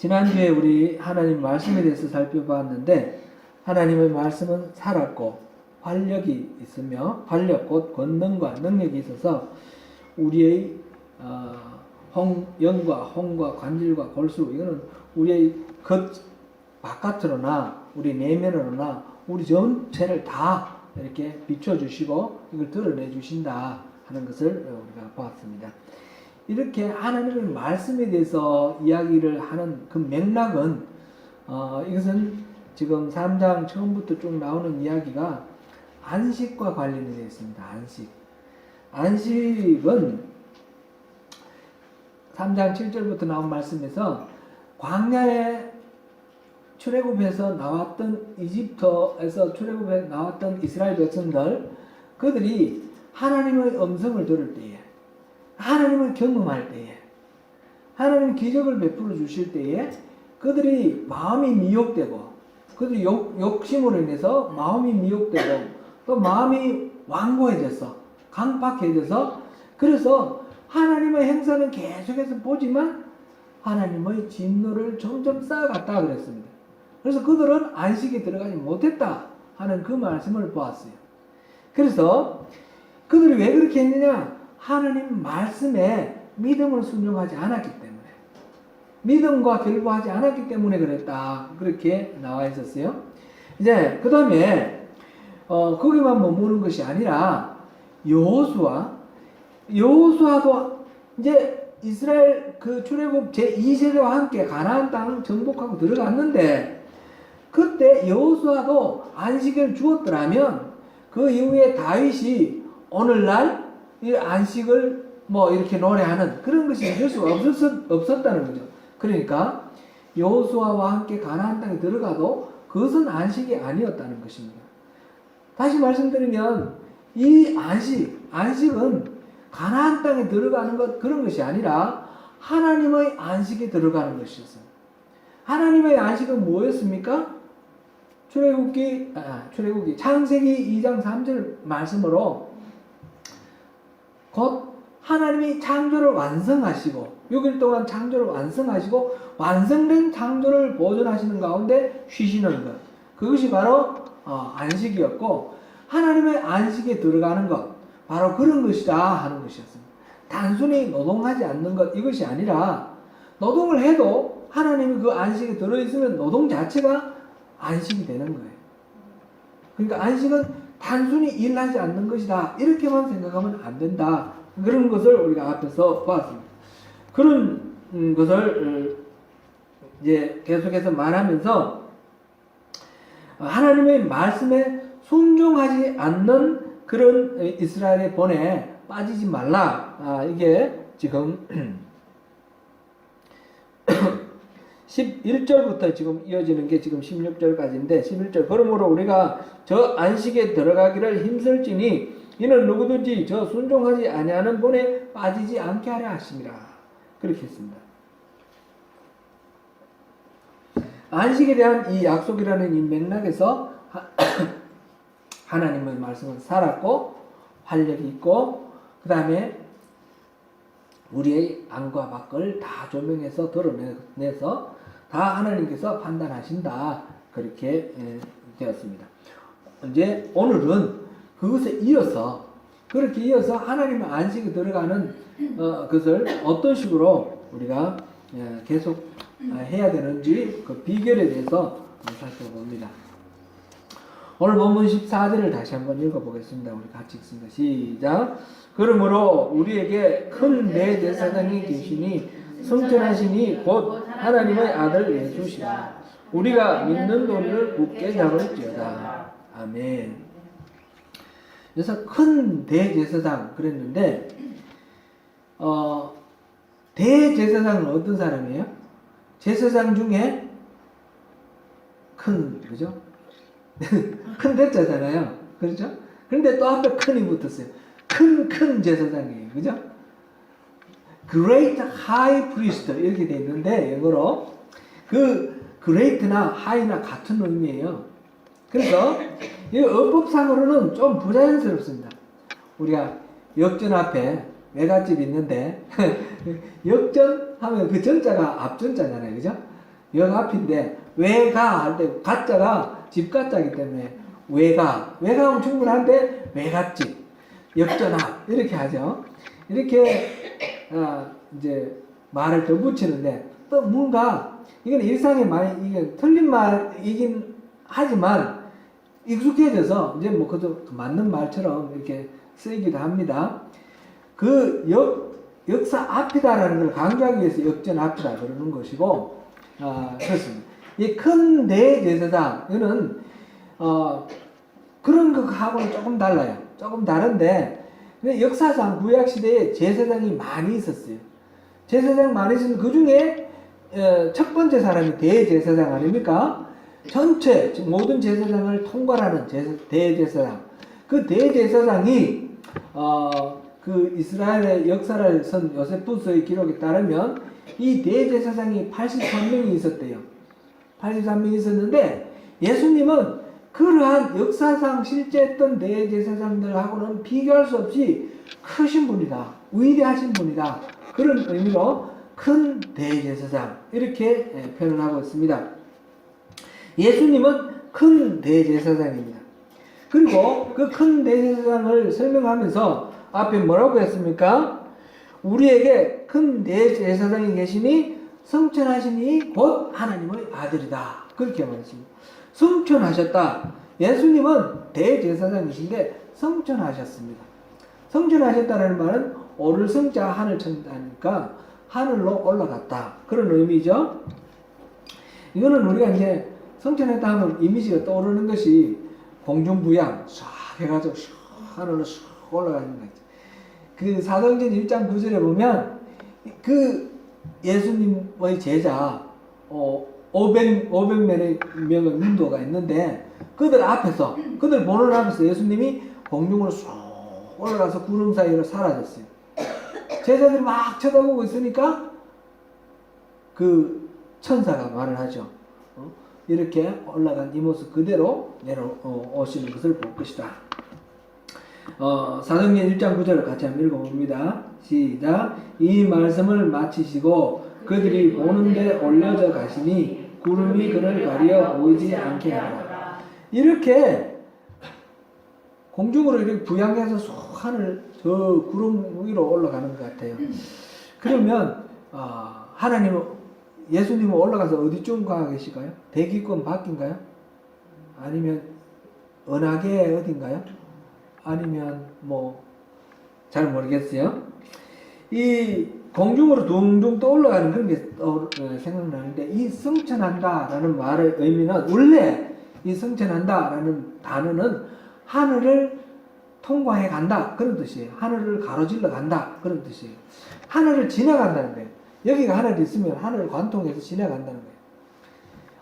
지난주에 우리 하나님 말씀에 대해서 살펴봤는데, 하나님의 말씀은 살았고 활력이 있으며, 활력 곧 권능과 능력이 있어서 우리의 영과 홍과 관절과 골수, 이거는 우리의 겉 바깥으로나 우리 내면으로나 우리 전체를 다 이렇게 비춰주시고 이걸 드러내 주신다 하는 것을 우리가 보았습니다. 이렇게 하나님의 말씀에 대해서 이야기를 하는 그 맥락은 이것은 지금 3장 처음부터 쭉 나오는 이야기가 안식과 관련이 되어 있습니다. 안식은 3장 7절부터 나온 말씀에서 광야에 출애굽해서 나왔던, 이집트에서 출애굽해 나왔던 이스라엘 백성들, 그들이 하나님의 음성을 들을 때에, 하나님을 경험할 때에, 하나님 기적을 베풀어 주실 때에 그들이 마음이 미혹되고, 그들이 욕심으로 인해서 마음이 미혹되고, 또 마음이 완고해져서 강팍해져서, 그래서 하나님의 행사는 계속해서 보지만 하나님의 진노를 점점 쌓아갔다 그랬습니다. 그래서 그들은 안식에 들어가지 못했다 하는 그 말씀을 보았어요. 그래서 그들이 왜 그렇게 했느냐? 하나님 말씀에 믿음을 순종하지 않았기 때문에, 믿음과 결부하지 않았기 때문에 그랬다, 그렇게 나와 있었어요. 이제 그 다음에 거기만 머무는 것이 아니라 여호수아도 이제 이스라엘 그 출애굽 제2세대와 함께 가나안 땅을 정복하고 들어갔는데, 그때 여호수아도 안식을 주었더라면 그 이후에 다윗이 오늘날 이 안식을 이렇게 노래하는 그런 것이 있을 수가 없었다는 거죠. 그러니까 여호수아와 함께 가나안 땅에 들어가도 그것은 안식이 아니었다는 것입니다. 다시 말씀드리면 이 안식은 가나안 땅에 들어가는 것, 그런 것이 아니라 하나님의 안식에 들어가는 것이었어요. 하나님의 안식은 뭐였습니까? 창세기 2장 3절 말씀으로 곧 하나님이 창조를 완성하시고 6일 동안 창조를 완성하시고 완성된 창조를 보존하시는 가운데 쉬시는 것, 그것이 바로 안식이었고, 하나님의 안식에 들어가는 것, 바로 그런 것이다 하는 것이었습니다. 단순히 노동하지 않는 것, 이것이 아니라 노동을 해도 하나님이 그 안식에 들어있으면 노동 자체가 안식이 되는 거예요. 그러니까 안식은 단순히 일하지 않는 것이다, 이렇게만 생각하면 안 된다, 그런 것을 우리가 앞에서 보았습니다. 그런 것을 이제 계속해서 말하면서 하나님의 말씀에 순종하지 않는 그런 이스라엘의 본에 빠지지 말라. 이게 지금 11절부터 지금 이어지는 게 지금 16절까지인데, 11절, 그러므로 우리가 저 안식에 들어가기를 힘쓸지니 이는 누구든지 저 순종하지 아니하는 본에 빠지지 않게 하려 하심이라, 그렇게 했습니다. 안식에 대한 이 약속이라는 이 맥락에서 하나님의 말씀은 살았고 활력이 있고, 그 다음에 우리의 안과 밖을 다 조명해서 드러내서 다 하나님께서 판단하신다, 그렇게 되었습니다. 이제 오늘은 그것에 이어서, 그렇게 이어서 하나님의 안식에 들어가는 것을 어떤 식으로 우리가 계속 해야 되는지 그 비결에 대해서 살펴봅니다. 오늘 본문 14절을 다시 한번 읽어보겠습니다. 우리 같이 읽습니다. 시작. 그러므로 우리에게 큰 대제사장이 계시니 성전하시니 곧 하나님의 아들 예수시라. 우리가 믿는 도리를 굳게 잡을지어다. 아멘. 그래서 큰 대제사장 그랬는데, 대제사장은 어떤 사람이에요? 제사장 중에 큰, 그죠? 큰 대자잖아요. 그렇죠? 그런데 또 앞에 큰이 붙었어요. 큰 제사장이에요. 그죠? Great High Priest 이렇게 돼 있는데, 영어로 그 Great나 High나 같은 의미예요. 그래서 이 어법상으로는 좀 부자연스럽습니다. 우리가 역전 앞에 외갓집 있는데 역전 하면 그 전자가 앞전자잖아요. 그죠? 역 앞인데 왜가 할 때 가짜가 집가짜이기 때문에 왜가 하면 충분한데 왜 갔지? 역전합 이렇게 하죠. 이렇게 이제 말을 더 붙이는데 또 뭔가 이건 일상에 많이 이게 틀린 말이긴 하지만 익숙해져서 이제 뭐 그것도 맞는 말처럼 이렇게 쓰이기도 합니다. 그 역사 앞이다라는 걸 강조하기 위해서 역전 앞이다 그러는 것이고, 그렇습니다. 이 큰 대제사장, 이거는, 그런 것하고는 조금 달라요. 조금 다른데, 역사상 구약시대에 제사장이 많이 있었어요. 제사장 많이 있었는데, 그 중에, 첫 번째 사람이 대제사장 아닙니까? 전체, 모든 제사장을 통괄하는 대제사장. 그 대제사장이, 그 이스라엘의 역사를 쓴 요세푸스의 기록에 따르면 이 대제사장이 83명이 있었대요. 83명이 있었는데 예수님은 그러한 역사상 실제 했던 대제사장들하고는 비교할 수 없이 크신 분이다. 위대하신 분이다. 그런 의미로 큰 대제사장 이렇게 표현하고 있습니다. 예수님은 큰 대제사장입니다. 그리고 그 큰 대제사장을 설명하면서 앞에 뭐라고 했습니까? 우리에게 큰 대제사장이 계시니 성천하시니 곧 하나님의 아들이다. 그렇게 말했습니다. 성천하셨다. 예수님은 대제사장이신데 성천하셨습니다. 성천하셨다는 말은 오를 성자 하늘 천다니까 하늘로 올라갔다. 그런 의미죠. 이거는 우리가 이제 성천했다 하면 이미지가 떠오르는 것이 공중부양 싹 해가지고 하늘로 싹 올라가는 거죠. 그 사도행전 1장 9절에 보면 그 예수님의 제자 500명의 문도가 있는데 그들 보는 앞에서 예수님이 공중으로 쏙 올라가서 구름 사이로 사라졌어요. 제자들이 막 쳐다보고 있으니까 그 천사가 말을 하죠. 이렇게 올라간 이 모습 그대로 내려오시는 것을 볼 것이다. 사도행전 1장 9절을 같이 한번 읽어봅니다. 시작. 이 말씀을 마치시고 그들이 보는데 올려져 가시니 구름이 그를 가려 보이지 않게 하라. 이렇게 공중으로 이렇게 부양해서 쏙 하늘 저 구름 위로 올라가는 것 같아요. 그러면 예수님은 올라가서 어디쯤 가 계실까요? 대기권 밖인가요? 아니면 은하계 어딘가요? 아니면 잘 모르겠어요. 이 공중으로 둥둥 떠올라가는 그런 게 생각나는데 이 승천한다라는 말의 의미는 원래 이 승천한다라는 단어는 하늘을 통과해 간다 그런 뜻이에요. 하늘을 가로질러 간다 그런 뜻이에요. 하늘을 지나간다는 거예요. 여기가 하늘이 있으면 하늘을 관통해서 지나간다는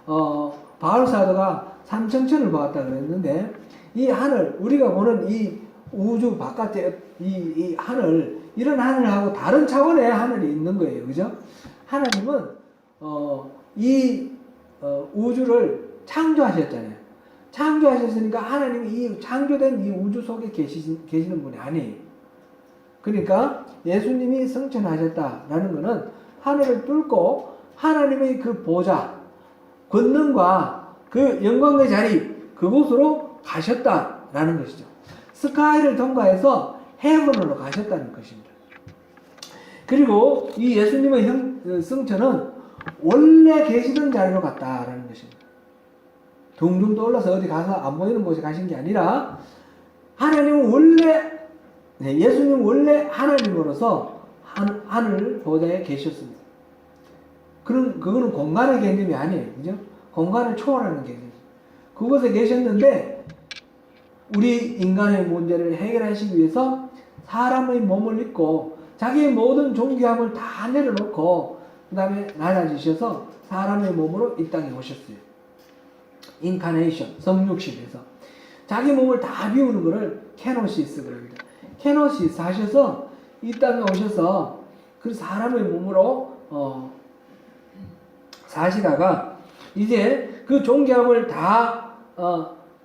거예요. 바울 사도가 삼천천을 보았다 그랬는데 이 하늘, 우리가 보는 이 우주 바깥에 이 하늘, 이런 하늘하고 다른 차원의 하늘이 있는 거예요. 그죠? 하나님은 우주를 창조하셨잖아요. 창조하셨으니까 하나님이 이 창조된 이 우주 속에 계시는 분이 아니에요. 그러니까 예수님이 승천하셨다라는 것은 하늘을 뚫고 하나님의 그 보좌, 권능과 그 영광의 자리, 그곳으로 가셨다라는 것이죠. 스카이를 통과해서 헤븐으로 가셨다는 것입니다. 그리고 이 예수님의 승천은 원래 계시던 자리로 갔다라는 것입니다. 둥둥 떠올라서 어디 가서 안 보이는 곳에 가신 게 아니라 예수님은 원래 하나님으로서 하늘 보좌에 계셨습니다. 그거는 공간의 개념이 아니에요. 그죠? 공간을 초월하는 개념이죠. 그곳에 계셨는데 우리 인간의 문제를 해결하시기 위해서 사람의 몸을 입고 자기의 모든 존귀함을 다 내려놓고 그 다음에 낮아지셔서 사람의 몸으로 이 땅에 오셨어요. 인카네이션, 성육신에서 자기 몸을 다 비우는 것을 케노시스 그럽니다. 케노시스 하셔서 이 땅에 오셔서 그 사람의 몸으로 사시다가 이제 그 존귀함을 다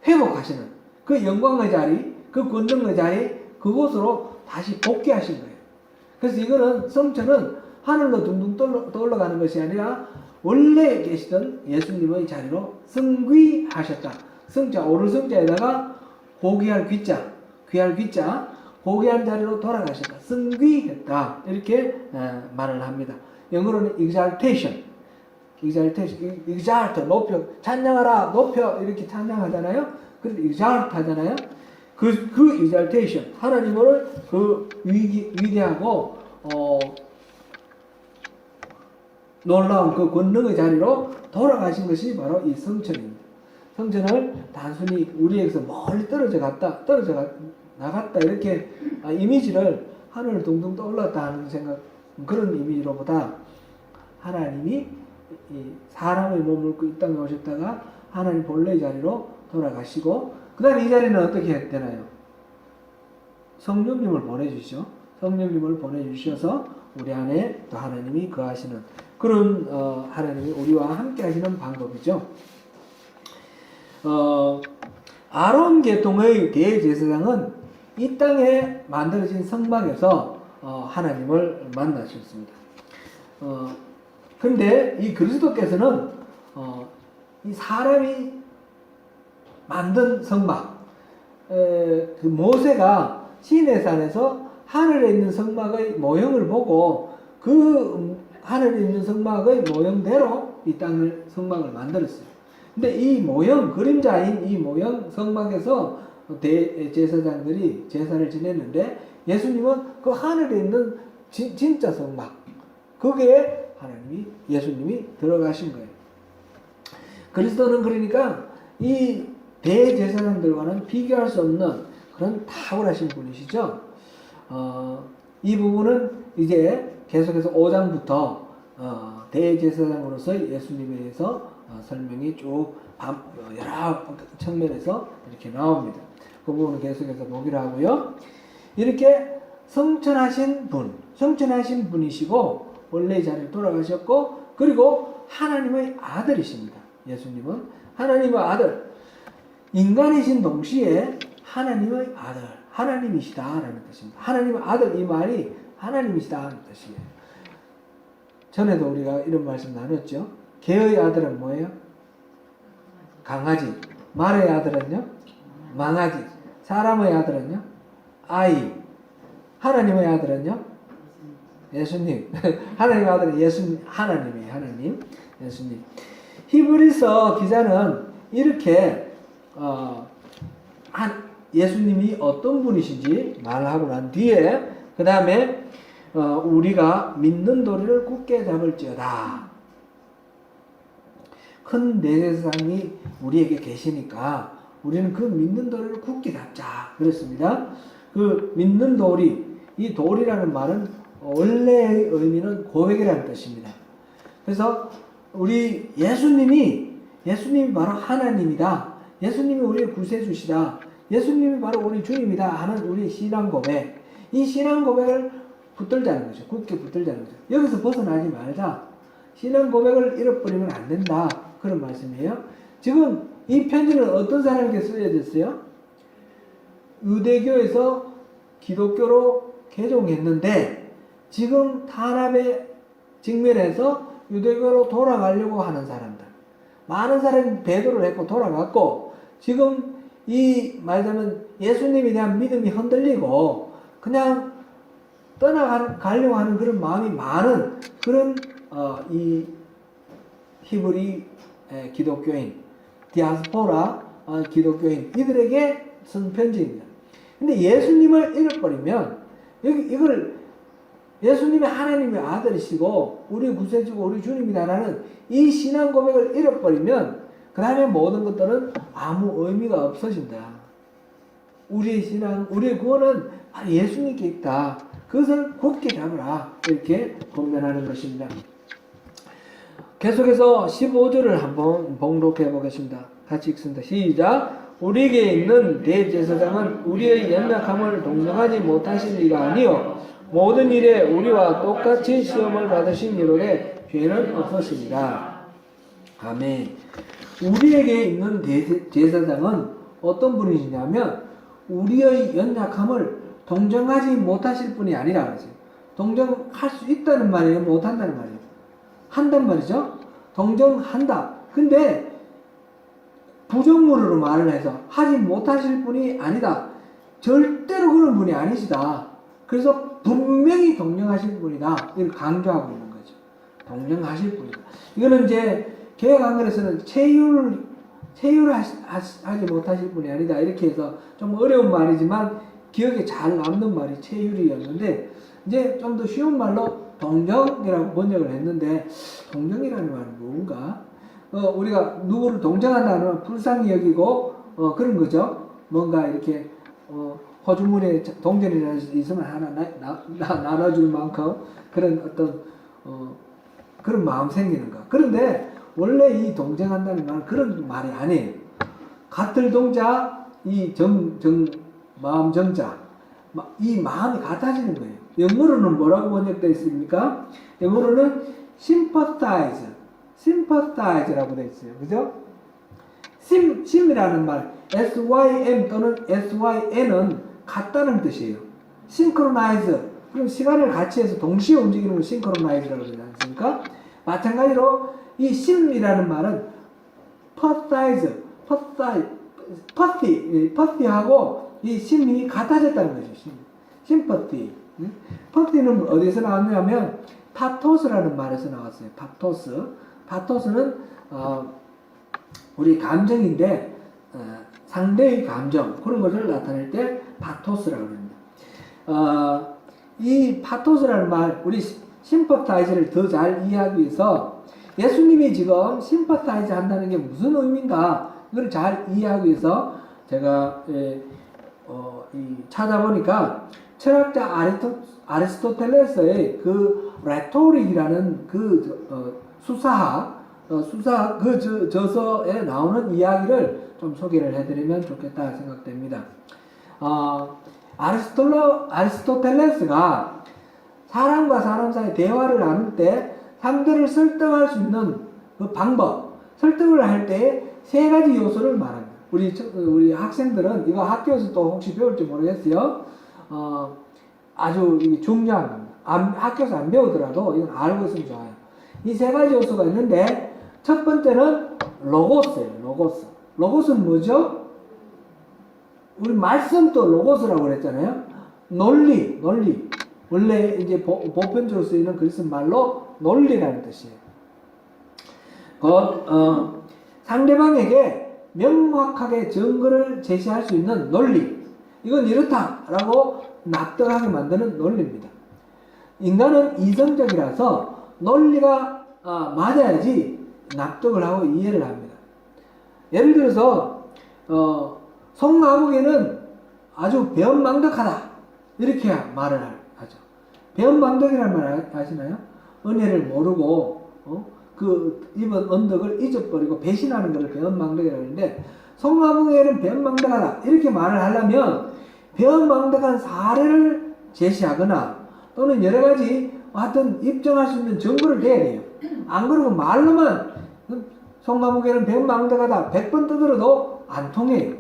회복하시는 그 영광의 자리, 그 권능의 자리, 그곳으로 다시 복귀하신 거예요. 그래서 이거는 성천은 하늘로 둥둥 떠올라가는 것이 아니라 원래 계시던 예수님의 자리로 승귀하셨다. 성자, 오를 성자에다가 고귀할 귀자, 귀할 귀자, 고귀한 자리로 돌아가셨다. 승귀했다. 이렇게 말을 합니다. 영어로는 exaltation, exalt, 높여, 찬양하라, 높여, 이렇게 찬양하잖아요. 그래서 exalt 하잖아요. 그 exaltation, 하나님을 그 위대하고, 놀라운 그 권능의 자리로 돌아가신 것이 바로 이 성천입니다. 성천을 단순히 우리에게서 멀리 떨어져 나갔다, 이렇게 이미지를 하늘을 둥둥 떠올랐다 하는 생각, 그런 이미지로보다 하나님이 이 사람의 몸을 입고 이 땅에 오셨다가 하나님 본래의 자리로 돌아가시고, 그 다음에 이 자리는 어떻게 되나요? 성령님을 보내주시죠. 성령님을 보내주셔서 우리 안에 또 하나님이 거하시는 그런 하나님이 우리와 함께 하시는 방법이죠. 아론 계통의 대제사장은 이 땅에 만들어진 성막에서 하나님을 만나셨습니다. 근데 이 그리스도께서는 이 사람이 만든 성막, 그 모세가 시내산에서 하늘에 있는 성막의 모형을 보고 그 하늘에 있는 성막의 모형대로 이 땅을 성막을 만들었어요. 근데 이 모형, 그림자인 이 모형 성막에서 대제사장들이 제사를 지냈는데, 예수님은 그 하늘에 있는 진짜 성막, 거기에 예수님이 들어가신 거예요. 그리스도는 그러니까 이 대제사장들과는 비교할 수 없는 그런 탁월하신 분이시죠. 이 부분은 이제 계속해서 5장부터 대제사장으로서의 예수님에 대해서 설명이 쭉 여러 측면에서 이렇게 나옵니다. 그 부분은 계속해서 보기로 하고요. 이렇게 성천하신 분이시고 원래의 자리에 돌아가셨고, 그리고 하나님의 아들이십니다. 예수님은 하나님의 아들, 인간이신 동시에 하나님의 아들, 하나님이시다라는 뜻입니다. 하나님의 아들, 이 말이 하나님이시다라는 뜻이에요. 전에도 우리가 이런 말씀 나눴죠. 개의 아들은 뭐예요? 강아지. 말의 아들은요? 망아지. 사람의 아들은요? 아이. 하나님의 아들은요? 예수님. 하나님의 아들은 하나님이에요. 하나님. 예수님. 히브리서 기자는 이렇게 예수님이 어떤 분이신지 말하고 난 뒤에 그 다음에 우리가 믿는 도리를 굳게 잡을지어다. 큰 대제사장이 우리에게 계시니까 우리는 그 믿는 도리를 굳게 잡자 그랬습니다. 그 믿는 도리, 이 도리라는 말은 원래의 의미는 고백이라는 뜻입니다. 그래서 우리 예수님이 바로 하나님이다. 예수님이 우리의 구세주시다. 예수님이 바로 우리 주님이다 하는 우리 신앙 고백. 이 신앙 고백을 붙들자는 거죠. 굳게 붙들자는 거죠. 여기서 벗어나지 말자. 신앙 고백을 잃어버리면 안 된다. 그런 말씀이에요. 지금 이 편지는 어떤 사람에게 쓰여졌어요? 유대교에서 기독교로 개종했는데 지금 탄압에 직면해서 유대교로 돌아가려고 하는 사람들. 많은 사람이 배도를 했고 돌아갔고, 지금 이 말하자면 예수님에 대한 믿음이 흔들리고 그냥 떠나가려고 하는 그런 마음이 많은 그런 이 히브리 기독교인, 디아스포라 기독교인, 이들에게 쓴 편지입니다. 근데 예수님을 잃어버리면 이걸 예수님이 하나님의 아들이시고 우리 구세주고 우리 주님이다라는 이 신앙 고백을 잃어버리면 그 다음에 모든 것들은 아무 의미가 없어진다. 우리의 신앙, 우리의 구원은 바로 예수님께 있다. 그것을 굳게 잡으라. 이렇게 권면하는 것입니다. 계속해서 15절을 한번 봉독해 보겠습니다. 같이 읽습니다. 시작. 우리에게 있는 대제사장은 우리의 연약함을 동정하지 못하신 이가 아니요 모든 일에 우리와 똑같이 시험을 받으신 이로되 죄는 없으십니다. 아멘. 우리에게 있는 대제사장은 어떤 분이시냐면 우리의 연약함을 동정하지 못하실 분이 아니라 그러죠. 동정할 수 있다는 말이에요? 못한다는 말이에요? 한단 말이죠. 동정한다. 근데 부정문으로 말을 해서 하지 못하실 분이 아니다. 절대로 그런 분이 아니시다. 그래서 분명히 동정하실 분이다. 이걸 강조하고 있는 거죠. 동정하실 분이다. 이거는 이제 개혁한글에서는 체휼하지 못하실 분이 아니다. 이렇게 해서 좀 어려운 말이지만 기억에 잘 남는 말이 체휼이었는데, 이제 좀 더 쉬운 말로 동정이라고 번역을 했는데, 동정이라는 말은 뭔가? 우리가 누구를 동정한다는 불쌍히 여기고 그런 거죠. 뭔가 이렇게 호주머니에 동전이라도 있으면 하나 나눠줄 만큼 그런 어떤 그런 마음 생기는 거. 그런데 원래 이 동정한다는 말은 그런 말이 아니에요. 같을 동자, 이 마음 정자, 이 마음이 같아지는 거예요. 영어로는 뭐라고 번역되어 있습니까? 영어로는 sympathize라고 되어 있어요. 그죠? 심이라는 말, sym 또는 syn은 같다는 뜻이에요. synchronize, 그럼 시간을 같이 해서 동시에 움직이는 걸 synchronize라고 그러지 않습니까? 마찬가지로 이 심이라는 말은 pathy하고 이 심이 같아졌다는 거죠. sympathy. pathy는 어디서 나왔냐면 파토스라는 말에서 나왔어요. 파토스는 우리 감정인데 상대의 감정, 그런 것을 나타낼 때 파토스라고 합니다. 이 파토스라는 말, 우리 심퍼타이즈를 더 잘 이해하기 위해서 예수님이 지금 심퍼타이즈 한다는 게 무슨 의미인가, 이걸 잘 이해하기 위해서 제가 찾아보니까 철학자 아리스토텔레스의 그 레토릭이라는 그 수사학 그 저서에 나오는 이야기를 좀 소개를 해드리면 좋겠다 생각됩니다. 아리스토텔레스가 사람과 사람 사이 대화를 나눌 때 상대를 설득할 수 있는 그 방법, 설득을 할 때 세 가지 요소를 말합니다. 우리 학생들은 이거 학교에서 또 혹시 배울지 모르겠어요. 아주 중요한 겁니다. 학교에서 안 배우더라도 이건 알고 있으면 좋아요. 이 세 가지 요소가 있는데, 첫 번째는 로고스예요. 로고스는 뭐죠? 우리 말씀도 로고스라고 그랬잖아요. 논리. 원래 이제 보편적으로 쓰이는 그리스 말로 논리라는 뜻이에요. 상대방에게 명확하게 증거를 제시할 수 있는 논리. 이건 이렇다라고 납득하게 만드는 논리입니다. 인간은 이성적이라서 논리가 맞아야지 납득을 하고 이해를 합니다. 예를 들어서 송나무개는 아주 배은망덕하다, 이렇게 말을 하죠. 배은망덕이라는 말 아시나요? 은혜를 모르고 그 입은 언덕을 잊어버리고 배신하는 것을 배은망덕이라고 하는데, 송나무개는 배은망덕하다 이렇게 말을 하려면 배은망덕한 사례를 제시하거나 또는 여러 가지 하여튼 입증할 수 있는 증거를 대야 돼요. 안 그러면 말로만 송나무개는 배은망덕하다 100번 떠들어도 안 통해요.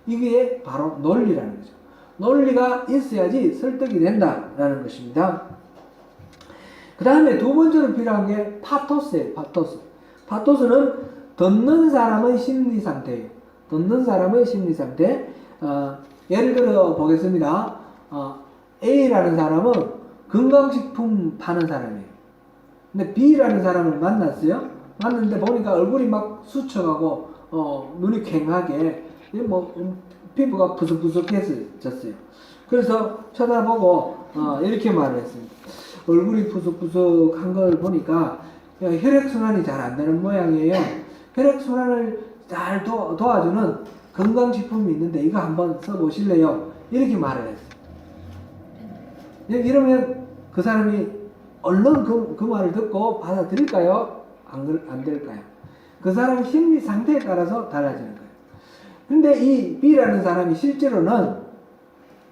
이게 바로 논리라는 거죠. 논리가 있어야지 설득이 된다라는 것입니다. 그 다음에 두 번째로 필요한 게 파토스예요. 파토스는 듣는 사람의 심리 상태예요. 예를 들어 보겠습니다. A라는 사람은 건강식품 파는 사람이에요. 근데 B라는 사람을 만났어요. 만났는데 보니까 얼굴이 막 수척하고 눈이 괭하게 피부가 부석부석해졌어요. 그래서 쳐다보고 이렇게 말을 했습니다. 얼굴이 부석부석한 걸 보니까 혈액순환이 잘 안 되는 모양이에요. 혈액순환을 잘 도와주는 건강식품이 있는데 이거 한번 써보실래요? 이렇게 말을 했어요. 이러면 그 사람이 얼른 그 말을 듣고 받아들일까요? 안 될까요? 그 사람의 심리 상태에 따라서 달라지는 거예요. 근데 이 B라는 사람이 실제로는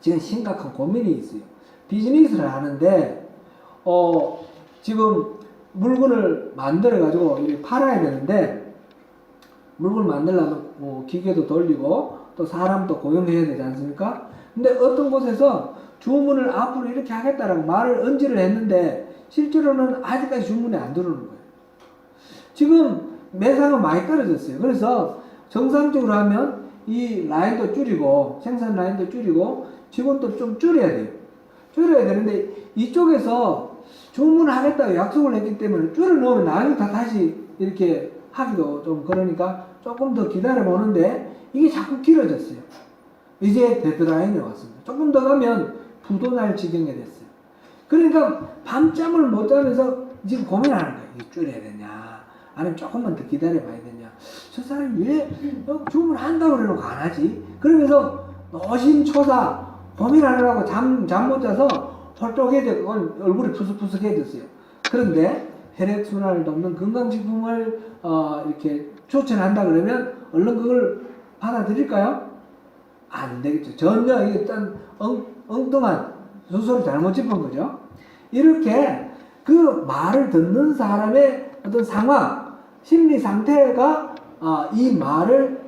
지금 심각한 고민이 있어요. 비즈니스를 하는데 지금 물건을 만들어 가지고 팔아야 되는데, 물건을 만들려면 기계도 돌리고 또 사람도 고용해야 되지 않습니까? 근데 어떤 곳에서 주문을 앞으로 이렇게 하겠다라고 말을 언지를 했는데 실제로는 아직까지 주문이 안 들어오는 거예요. 지금 매상은 많이 떨어졌어요. 그래서 정상적으로 하면 이 라인도 줄이고 생산 라인도 줄이고 직원도 좀 줄여야 돼요. 줄여야 되는데 이쪽에서 주문하겠다고 약속을 했기 때문에 줄을 넣으면 나중에 다 다시 이렇게 하기도 좀 그러니까 조금 더 기다려 보는데 이게 자꾸 길어졌어요. 이제 데드라인에 왔습니다. 조금 더 가면 부도 날 지경에 됐어요. 그러니까 밤잠을 못 자면서 지금 고민하는 거예요. 이거 줄여야 되냐 아니면 조금만 더 기다려 봐야 되냐, 저 사람이 왜 주문한다고 그래놓고 안 하지? 그러면서 노심초사 고민하느라고 잠 못 자서 헐떡해져 얼굴이 푸석푸석해졌어요. 그런데 혈액순환을 돕는 건강식품을 이렇게 추천한다 그러면 얼른 그걸 받아들일까요? 안 되겠죠. 전혀 이게 딴 엉뚱한 수소를 잘못 짚은 거죠. 이렇게 그 말을 듣는 사람의 어떤 상황, 심리 상태가 이 말을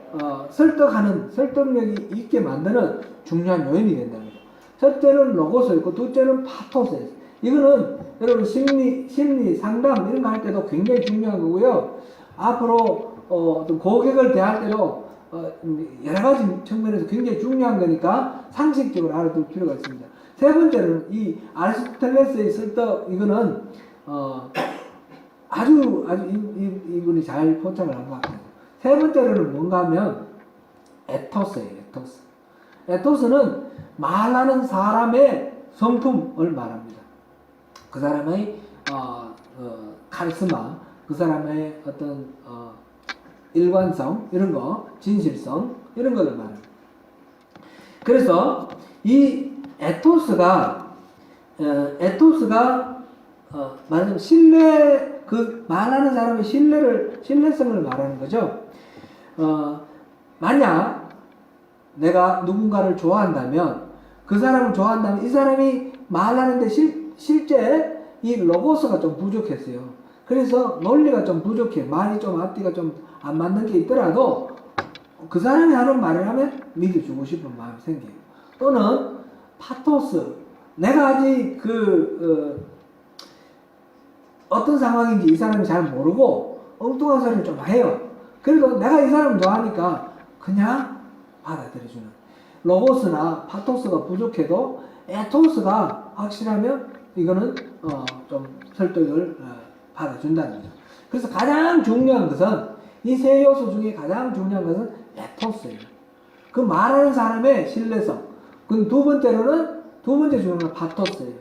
설득력이 있게 만드는 중요한 요인이 된다는 거죠. 첫째는 로고스였고 둘째는 파토스였어요. 이거는 여러분 심리 상담 이런 거 할 때도 굉장히 중요한 거고요. 앞으로 어떤 고객을 대할 때도 여러 가지 측면에서 굉장히 중요한 거니까 상식적으로 알아둘 필요가 있습니다. 세 번째는 이 아리스토텔레스의 설득, 이거는 아주 이분이 잘 포착을 한 것 같아요. 세 번째로는 뭔가 하면 에토스예요. 에토스는 말하는 사람의 성품을 말합니다. 그 사람의 카리스마, 그 사람의 어떤 일관성 이런 거, 진실성 이런 것을 말합니다. 그래서 이 에토스가 말하자면 신뢰, 그 말하는 사람의 신뢰성을 말하는 거죠. 만약 내가 누군가를 좋아한다면, 그 사람을 좋아한다면 이 사람이 말하는데 실제 이 로고스가 좀 부족했어요. 그래서 논리가 좀 부족해. 말이 좀 앞뒤가 좀 안 맞는 게 있더라도 그 사람이 하는 말을 하면 믿어주고 싶은 마음이 생겨요. 또는 파토스, 내가 아직 어떤 상황인지 이 사람이 잘 모르고 엉뚱한 소리를 좀 해요. 그래도 내가 이 사람을 좋아하니까 그냥 받아들여주는. 로고스나 파토스가 부족해도 에토스가 확실하면 이거는 좀 설득을 받아준다는 거죠. 그래서 가장 중요한 것은, 이 세 요소 중에 가장 중요한 것은 에토스예요. 그 말하는 사람의 신뢰성. 그 두 번째 중요한 건 파토스예요.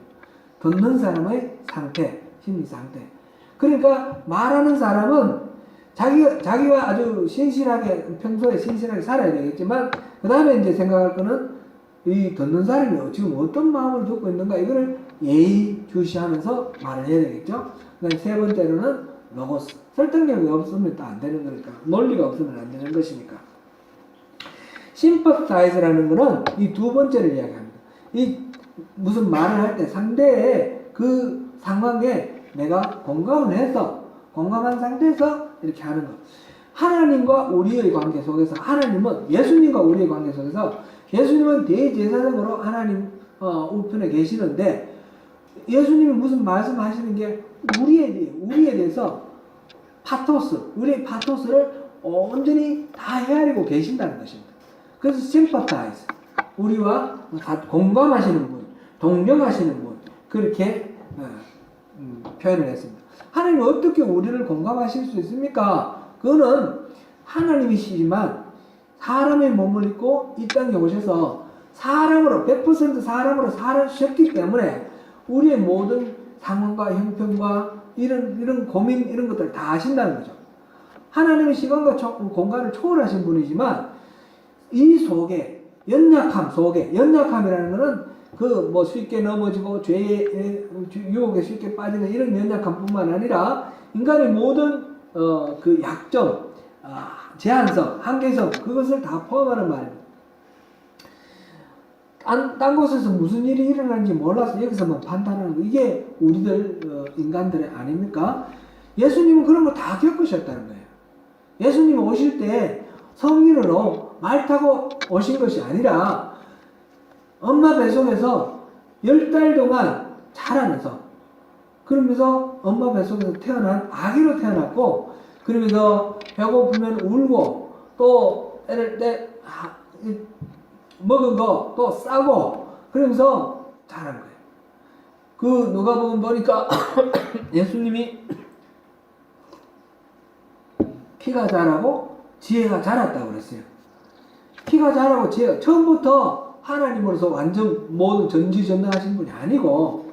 듣는 사람의 상태, 심리 상태. 그러니까 말하는 사람은 자기가 아주 신실하게, 평소에 신실하게 살아야 되겠지만, 그 다음에 이제 생각할 거는 이 듣는 사람이 지금 어떤 마음을 듣고 있는가, 이거를 예의주시하면서 말을 해야 되겠죠. 그다음에 세 번째로는 로고스. 설득력이 없으면 또 안 되는 거니까. 논리가 없으면 안 되는 것이니까. 심퍼사이즈라는 거는 이 두 번째를 이야기합니다. 이 무슨 말을 할 때 상대의 그 상황에 내가 공감을 해서, 공감한 상태에서 이렇게 하는 것. 하나님과 우리의 관계 속에서, 하나님은 예수님과 우리의 관계 속에서, 예수님은 대제사장으로 하나님 우편에 계시는데, 예수님이 무슨 말씀하시는 게 우리에 대해서 우리의 파토스를 온전히 다 헤아리고 계신다는 것입니다. 그래서 sympathize, 우리와 공감하시는 분, 동정하시는 분, 그렇게 표현을 했습니다. 하나님이 어떻게 우리를 공감하실 수 있습니까? 그거는 하나님이시지만 사람의 몸을 입고 이 땅에 오셔서 사람으로, 100% 사람으로 살아주셨기 때문에 우리의 모든 상황과 형편과 이런 고민, 이런 것들을 다 아신다는 거죠. 하나님의 시간과 공간을 초월하신 분이지만 이 속에, 연약함 속에, 연약함이라는 것은 쉽게 넘어지고 죄의 유혹에 쉽게 빠지는 이런 연약함뿐만 아니라 인간의 모든 그 약점, 제한성, 한계성, 그것을 다 포함하는 말입니다. 딴 곳에서 무슨 일이 일어나는지 몰라서 여기서만 판단하는 거, 이게 우리들 인간들의 아닙니까? 예수님은 그런 거 다 겪으셨다는 거예요. 예수님 오실 때 성인으로 말 타고 오신 것이 아니라 엄마 뱃속에서 10달 동안 자라면서, 그러면서 엄마 뱃속에서 태어난 아기로 태어났고, 그러면서 배고프면 울고 또 애를 먹은 거 또 싸고 그러면서 자란 거예요. 그 누가복음 보니까 예수님이 키가 자라고 지혜가 자랐다고 그랬어요. 키가 자라고 지혜가 처음부터 하나님으로서 완전 모든 전지전능하신 분이 아니고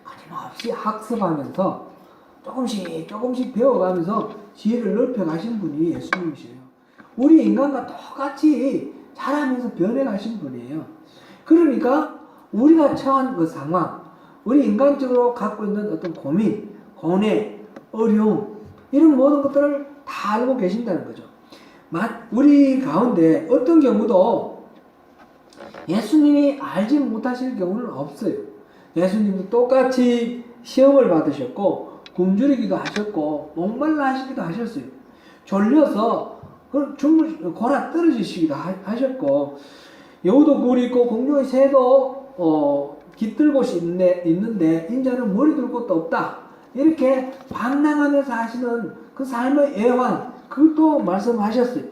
끊임없이 학습하면서 조금씩 배워가면서 지혜를 넓혀가신 분이 예수님이시에요. 우리 인간과 똑같이 자라면서 변해가신 분이에요. 그러니까 우리가 처한 그 상황, 우리 인간적으로 갖고 있는 어떤 고민, 고뇌, 어려움 이런 모든 것들을 다 알고 계신다는 거죠. 우리 가운데 어떤 경우도 예수님이 알지 못하실 경우는 없어요. 예수님도 똑같이 시험을 받으셨고 굶주리기도 하셨고 목말라 하시기도 하셨어요. 졸려서 골아 떨어지시기도 하셨고 여우도 굴 있고 공중의 새도 깃들 곳이 있는데 인자는 머리 둘 곳도 없다. 이렇게 방랑하면서 하시는 그 삶의 애환 그것도 말씀하셨어요.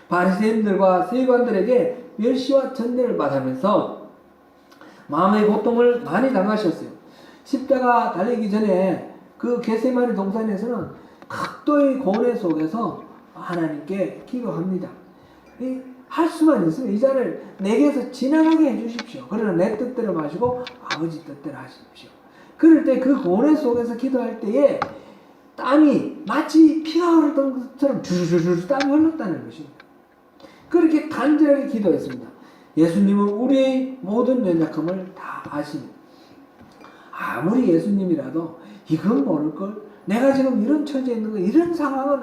바리새인들과 세관들에게 멸시와 천대를 받으면서 마음의 고통을 많이 당하셨어요. 십자가 달리기 전에 그 겟세마네 동산에서는 극도의 고뇌 속에서 하나님께 기도합니다. 할 수만 있으면 이 잔을 내게서 지나가게 해주십시오. 그러나 내 뜻대로 마시고 아버지 뜻대로 하십시오. 그럴 때 그 고뇌 속에서 기도할 때에 땀이 마치 피가 흐르던 것처럼 주르르 땀이 흘렀다는 것입니다. 그렇게 간절하게 기도했습니다. 예수님은 우리의 모든 연약함을 다 아십니다. 아무리 예수님이라도 이건 모를걸? 내가 지금 이런 처지에 있는 거 이런 상황은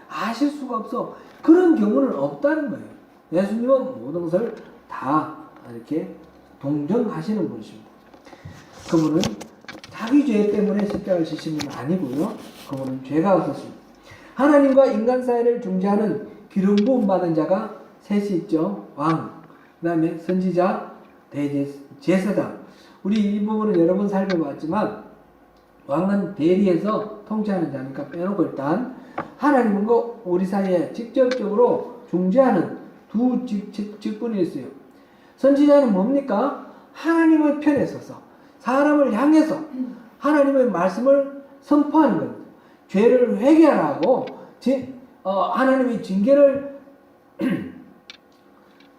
아실 수가 없어. 그런 경우는 없다는 거예요. 예수님은 모든 것을 다 이렇게 동정하시는 분이십니다. 그분은 자기 죄 때문에 십자가를 지신 분은 아니고요. 그분은 죄가 없었습니다. 하나님과 인간 사이를 중재하는 기름 부음 받은 자가 셋이 있죠. 왕, 그 다음에 선지자, 제사장. 우리 이 부분은 여러 번 살펴봤지만 왕은 대리해서 통치하는 자니까 빼놓고 일단 하나님은 우리 사이에 직접적으로 중재하는 두 직분이 있어요. 선지자는 뭡니까? 하나님의 편에 서서 사람을 향해서 하나님의 말씀을 선포하는 겁니다. 죄를 회개하라고 하나님의 징계를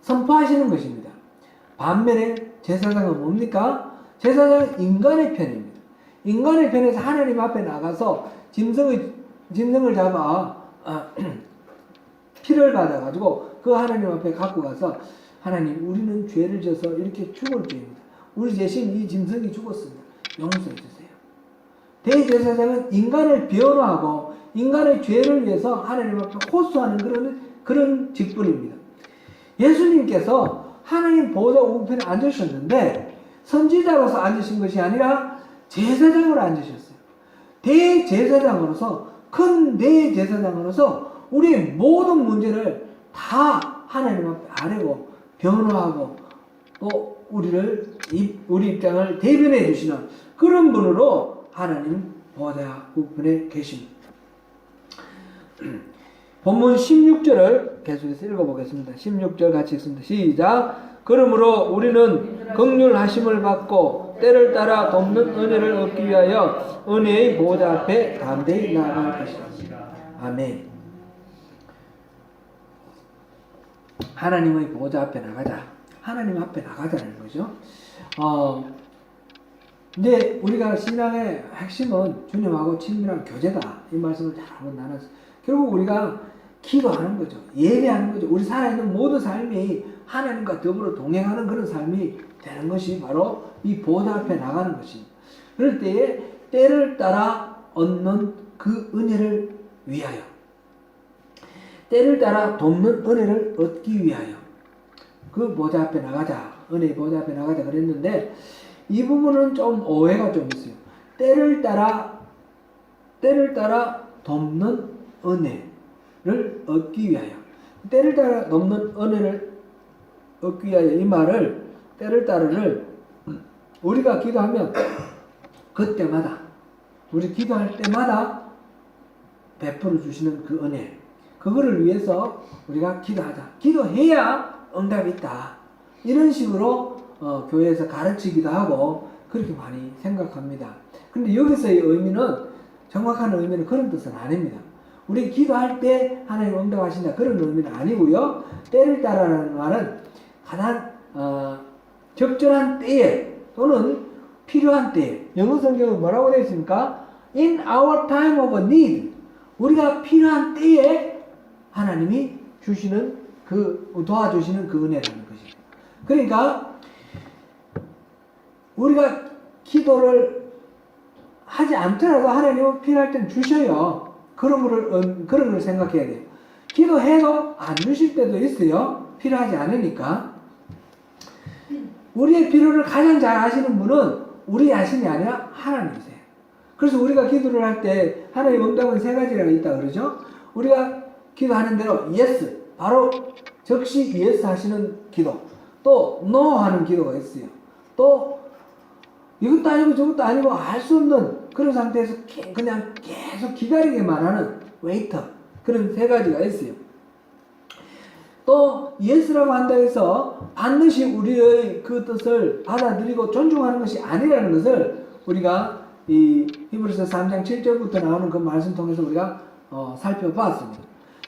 선포하시는 것입니다. 반면에 제사장은 뭡니까? 제사장은 인간의 편입니다. 인간의 편에서 하나님 앞에 나가서 짐승을 잡아 피를 받아가지고 그 하나님 앞에 갖고 가서 하나님 우리는 죄를 져서 이렇게 죽을 죄입니다. 우리 대신 이 짐승이 죽었습니다. 용서해 주세요. 대제사장은 인간을 변호하고 인간의 죄를 위해서 하나님 앞에 호소하는 그런 직분입니다. 예수님께서 하나님 보좌 우편에 앉으셨는데 선지자로서 앉으신 것이 아니라 제사장으로 앉으셨어요. 대제사장으로서 큰 대제사장으로서 우리의 모든 문제를 다 하나님 앞에 아뢰고 변호하고 또 우리 입장을 대변해 주시는 그런 분으로 하나님 보좌 우편에 계십니다. 본문 16절을 계속해서 읽어보겠습니다. 16절 같이 읽습니다. 시작. 그러므로 우리는 긍휼하심을 받고 때를 따라 돕는 은혜를 얻기 위하여 은혜의 보좌 앞에 담대히 나아갈 것이다. 아멘. 하나님의 보좌 앞에 나가자. 하나님 앞에 나가자는 거죠. 근데 우리가 신앙의 핵심은 주님하고 친밀한 교제다. 이 말씀을 잘 한번 나눴어요. 결국 우리가 기도하는 거죠. 예배하는 거죠. 우리 살아있는 모든 삶이 하나님과 더불어 동행하는 그런 삶이 되는 것이 바로 이 보좌 앞에 나가는 것입니다. 그럴 때에 때를 따라 얻는 그 은혜를 위하여, 때를 따라 돕는 은혜를 얻기 위하여 그 보좌 앞에 나가자. 은혜의 보좌 앞에 나가자 그랬는데 이 부분은 좀 오해가 좀 있어요. 때를 따라 돕는 은혜를 얻기 위하여. 때를 따라 돕는 은혜를 얻기 위하여 이 말을 때를 따라를 우리가 기도하면 그때마다 우리 기도할 때마다 베풀어 주시는 그 은혜, 그거를 위해서 우리가 기도하자. 기도해야 응답이 있다. 이런 식으로 교회에서 가르치기도 하고 그렇게 많이 생각합니다. 근데 여기서의 의미는, 정확한 의미는 그런 뜻은 아닙니다. 우리 기도할 때 하나님 응답하신다, 그런 의미는 아니고요. 때를 따라라는 말은 가장 적절한 때에 또는 필요한 때에, 영어 성경은 뭐라고 되어 있습니까? In our time of need. 우리가 필요한 때에 하나님이 주시는 도와주시는 그 은혜라는 것이죠. 그러니까 우리가 기도를 하지 않더라도 하나님은 필요할 때는 주셔요. 그런 걸 생각해야 돼요. 기도해도 안 주실 때도 있어요. 필요하지 않으니까. 우리의 필요를 가장 잘 아시는 분은 우리 자신이 아니라 하나님이세요. 그래서 우리가 기도를 할 때 하나님 응답은 세 가지가 있다 그러죠. 우리가 기도하는 대로 yes, 바로 즉시 yes 하시는 기도, 또 no 하는 기도가 있어요. 또 이것도 아니고 저것도 아니고 알 수 없는 그런 상태에서 그냥 계속 기다리게만 하는 웨이터, 그런 세 가지가 있어요. 또 yes라고 한다 해서 반드시 우리의 그 뜻을 받아들이고 존중하는 것이 아니라는 것을 우리가 이 히브리서 3장 7절부터 나오는 그 말씀 통해서 우리가 살펴봤습니다.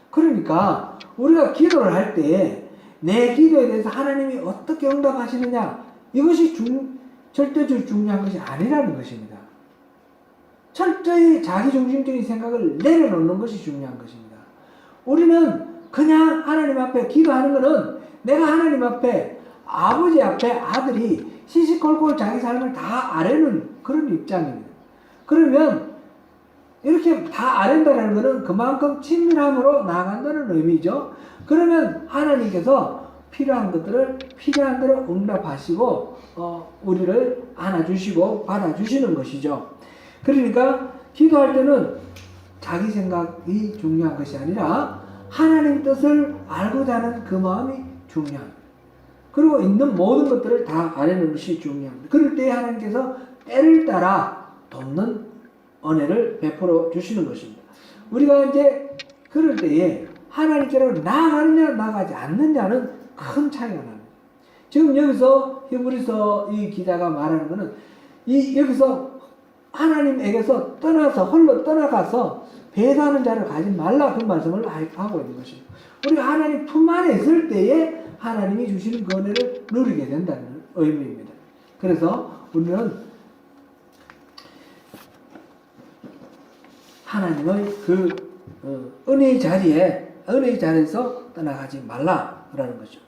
그러니까 우리가 기도를 할 때 내 기도에 대해서 하나님이 어떻게 응답하시느냐, 이것이 절대적으로 중요한 것이 아니라는 것입니다. 철저히 자기중심적인 생각을 내려놓는 것이 중요한 것입니다. 우리는 그냥 하나님 앞에 기도하는 것은 내가 하나님 앞에, 아버지 앞에 아들이 시시콜콜 자기 삶을 다 아뢰는 그런 입장입니다. 그러면 이렇게 다 아랜다는 것은 그만큼 친밀함으로 나아간다는 의미죠. 그러면 하나님께서 필요한 것들을 필요한 대로 응답하시고 우리를 안아주시고 받아주시는 것이죠. 그러니까 기도할 때는 자기 생각이 중요한 것이 아니라 하나님 뜻을 알고자 하는 그 마음이 중요합니다. 그리고 있는 모든 것들을 다 아뢰는 것이 중요합니다. 그럴 때 하나님께서 때를 따라 돕는 은혜를 베풀어 주시는 것입니다. 우리가 이제 그럴 때에 하나님께로 나아가느냐 나아가지 않느냐는 큰 차이가 납니다. 지금 여기서 히브리서 이 기자가 말하는 것은 여기서 하나님에게서 떠나서 홀로 떠나가서 배도하는 자를 가지 말라, 그 말씀을 하고 있는 것입니다. 우리가 하나님 품 안에 있을 때에 하나님이 주시는 그 은혜를 누리게 된다는 의미입니다. 그래서 우리는 하나님의 그 은혜의 자리에서 떠나가지 말라라는 거죠.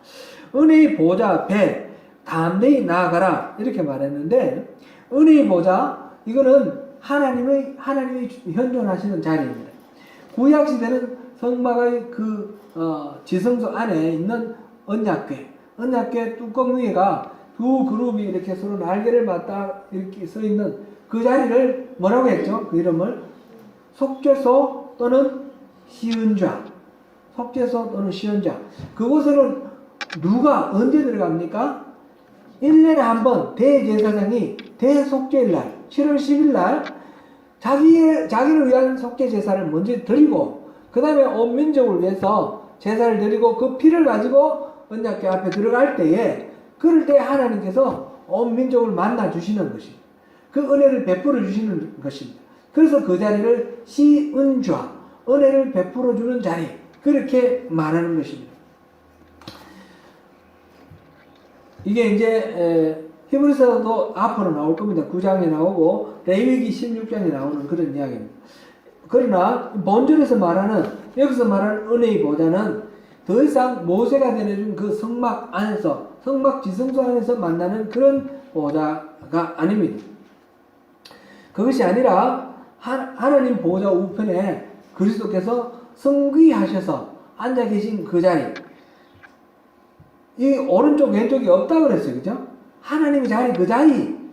은혜의 보좌 앞에 담대히 나아가라, 이렇게 말했는데, 은혜의 보좌, 이거는 하나님이 현존하시는 자리입니다. 구약 시대는 성막의 그 지성소 안에 있는 언약궤 뚜껑 위에가 두 그룹이 이렇게 서로 날개를 맞다 이렇게 서 있는 그 자리를 뭐라고 했죠? 그 이름을 속죄소 또는 시은좌. 속죄소 또는 시은좌. 그곳에는 누가 언제 들어갑니까? 1년에 한 번 대제사장이 대속죄일날 7월 10일날 자기를 위한 속죄 제사를 먼저 드리고, 그 다음에 온 민족을 위해서 제사를 드리고 그 피를 가지고 언약궤 앞에 들어갈 때에, 그럴 때 하나님께서 온 민족을 만나 주시는 것이, 그 은혜를 베풀어 주시는 것입니다. 그래서 그 자리를 시은좌, 은혜를 베풀어 주는 자리, 그렇게 말하는 것입니다. 이게 이제 히브리서도 앞으로 나올 겁니다. 9장에 나오고 레위기 16장에 나오는 그런 이야기입니다. 그러나 본절에서 여기서 말하는 은혜의 보좌는 더 이상 모세가 내려준 그 성막 안에서, 성막 지성소 안에서 만나는 그런 보좌가 아닙니다. 그것이 아니라 하나님 보좌 우편에 그리스도께서 성귀하셔서 앉아 계신 그 자리, 이 오른쪽 왼쪽이 없다고 그랬어요. 그죠? 하나님의 자리,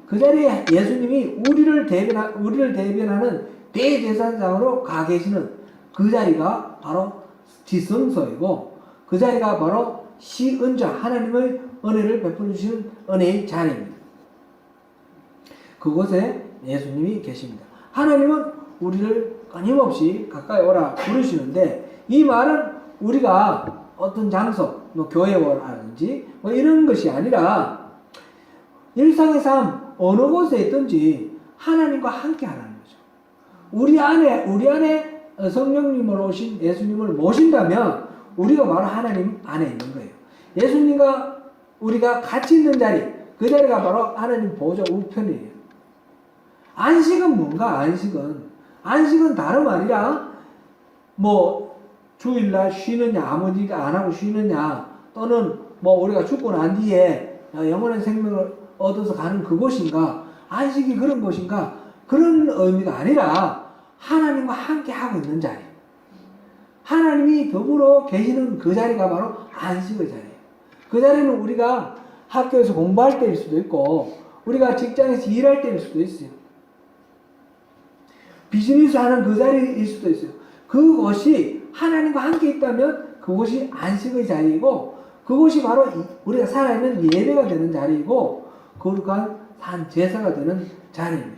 그 자리에 예수님이 우리를 대변하는 대제사장으로 가 계시는 그 자리가 바로 지성소이고, 그 자리가 바로 시은좌, 하나님의 은혜를 베풀어 주시는 은혜의 자리입니다. 그곳에 예수님이 계십니다. 하나님은 우리를 끊임없이 가까이 오라 부르시는데, 이 말은 우리가 어떤 장소, 뭐 교회라든지 뭐 이런 것이 아니라 일상의 삶 어느 곳에 있든지 하나님과 함께 하라는 거죠. 우리 안에 성령님을 오신 예수님을 모신다면 우리가 바로 하나님 안에 있는 거예요. 예수님과 우리가 같이 있는 자리, 그 자리가 바로 하나님 보좌 우편이에요. 안식은 뭔가? 안식은 다름 아니라 뭐 주일날 쉬느냐, 아무 일 안 하고 쉬느냐, 또는 뭐 우리가 죽고 난 뒤에 영원한 생명을 얻어서 가는 그곳인가, 안식이 그런 곳인가, 그런 의미가 아니라 하나님과 함께 하고 있는 자리, 하나님이 더불어 계시는 그 자리가 바로 안식의 자리예요. 그 자리는 우리가 학교에서 공부할 때일 수도 있고, 우리가 직장에서 일할 때일 수도 있어요. 비즈니스 하는 그 자리일 수도 있어요. 그곳이 하나님과 함께 있다면 그곳이 안식의 자리이고, 그곳이 바로 우리가 살아있는 예배가 되는 자리이고, 거룩한 산 제사가 되는 자리입니다.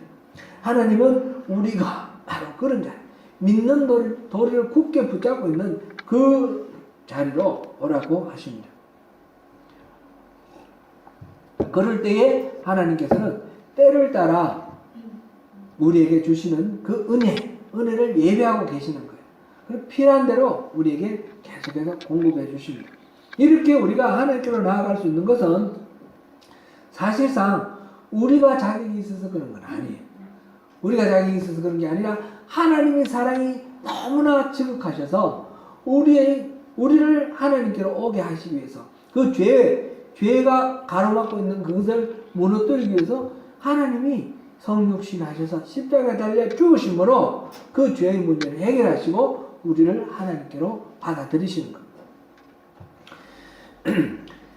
하나님은 우리가 바로 그런 자리, 믿는 도리를 굳게 붙잡고 있는 그 자리로 오라고 하십니다. 그럴 때에 하나님께서는 때를 따라 우리에게 주시는 그 은혜를 예배하고 계시는 거예요. 그리고 필요한 대로 우리에게 계속해서 공급해 주십니다. 이렇게 우리가 하나님께로 나아갈 수 있는 것은 사실상 우리가 자격이 있어서 그런 건 아니에요. 우리가 자격이 있어서 그런 게 아니라 하나님의 사랑이 너무나 지극하셔서 우리를 하나님께로 오게 하시기 위해서, 그 죄가 가로막고 있는 그것을 무너뜨리기 위해서 하나님이 성육신하셔서 십자가에 달려 죽으심으로 그 죄의 문제를 해결하시고 우리를 하나님께로 받아들이시는 겁니다.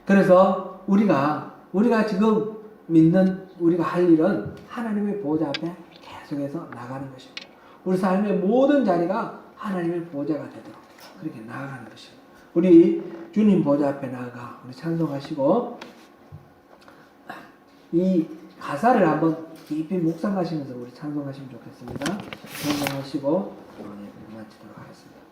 그래서 우리가 지금 믿는 우리가 할 일은 하나님의 보좌 앞에 계속해서 나가는 것입니다. 우리 삶의 모든 자리가 하나님의 보좌가 되도록 그렇게 나아가는 것입니다. 우리 주님 보좌 앞에 나아가 우리 찬송하시고 이 가사를 한번 깊이 묵상하시면서 우리 찬송하시면 좋겠습니다. 찬송하시고 마치도록 하겠습니다.